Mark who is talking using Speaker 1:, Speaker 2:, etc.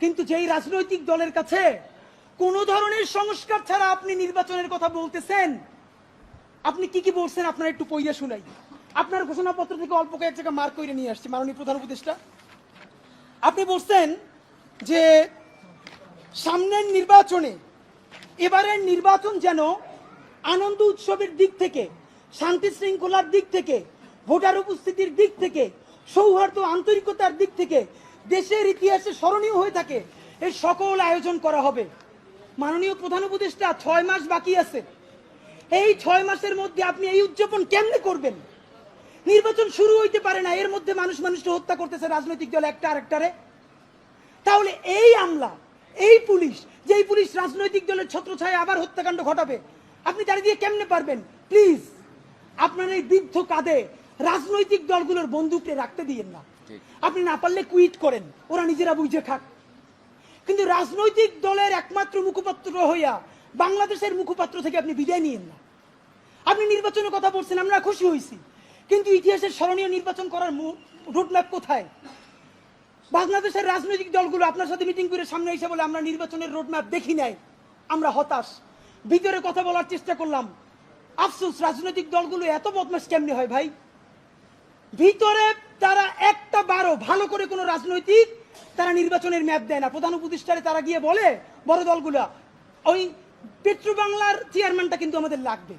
Speaker 1: কিন্তু যেই রাজনৈতিক দলের কাছে কোনো ধরনের সংস্কার ছাড়া আপনি নির্বাচনের কথা বলতেছেন, আপনি কি কি বলছেন আপনার একটু পইয়া শুনাই। আপনার ঘোষণাপত্র থেকে অল্প কয়েক জায়গা মার্ক করে নিয়ে আসছি মাননীয় প্রধান উপদেষ্টা। আপনি বলছেন যে সামনের নির্বাচনে, এবারের নির্বাচন যেন আনন্দ উৎসবের দিক থেকে, শান্তি শৃঙ্খলার দিক থেকে, ভোটার উপস্থিতির দিক থেকে, সৌহার্দ্য আন্তরিকতার দিক থেকে দেশের ইতিহাসে স্মরণীয় হয়ে থাকে, এর সকল আয়োজন করা হবে। মাননীয় প্রধান উপদেষ্টা, 6 মাস বাকি আছে। এই 6 মাসের মধ্যে আপনি এই উদযাপন কেমনে করবেন? নির্বাচন শুরু হইতে পারে না, এর মধ্যে মানুষকে হত্যা করতেছে রাজনৈতিক দল একটা আরেকটারে। তাহলে এই আমলা, এই পুলিশ, যেই পুলিশ রাজনৈতিক দলের ছত্রছায়া আবার হত্যাকাণ্ড ঘটাবে, আপনি তারা দিয়ে কেমনে পারবেন? প্লিজ আপনার এই বৃদ্ধ কাঁধে রাজনৈতিক দলগুলোর বন্দুককে রাখতে দিয়েন না। আপনি না পারলে কুইট করেন, ওরা নিজেরা বুঝে খাক। কিন্তু রাজনৈতিক দলের একমাত্র মুখপাত্র হইয়া বাংলাদেশের মুখপাত্র থেকে আপনি বিদায় নিয়েন না। আপনি নির্বাচনের কথা বলছেন, আমরা খুশি হয়েছি, কিন্তু ইতিহাসের স্মরণীয় নির্বাচন করার রোডম্যাপ কোথায়? বাংলাদেশের রাজনৈতিক দলগুলো আপনার সাথে মিটিং করে সামনে এসে বলে আমরা নির্বাচনের রোডম্যাপ দেখি নাই, আমরা হতাশ। ভিতরে কথা বলার চেষ্টা করলাম, আফসোস রাজনৈতিক দলগুলো এত বদমাশ কেমনে হয় ভাই? ভিতরে তারা একটা বারো ভালো করে কোনো রাজনৈতিক তারা নির্বাচনের ম্যাপ দেয় না। প্রধান উপদেষ্টারে তারা গিয়ে বলে বড় দলগুলা, ওই পেট্রো বাংলার চেয়ারম্যানটা কিন্তু আমাদের লাগবে।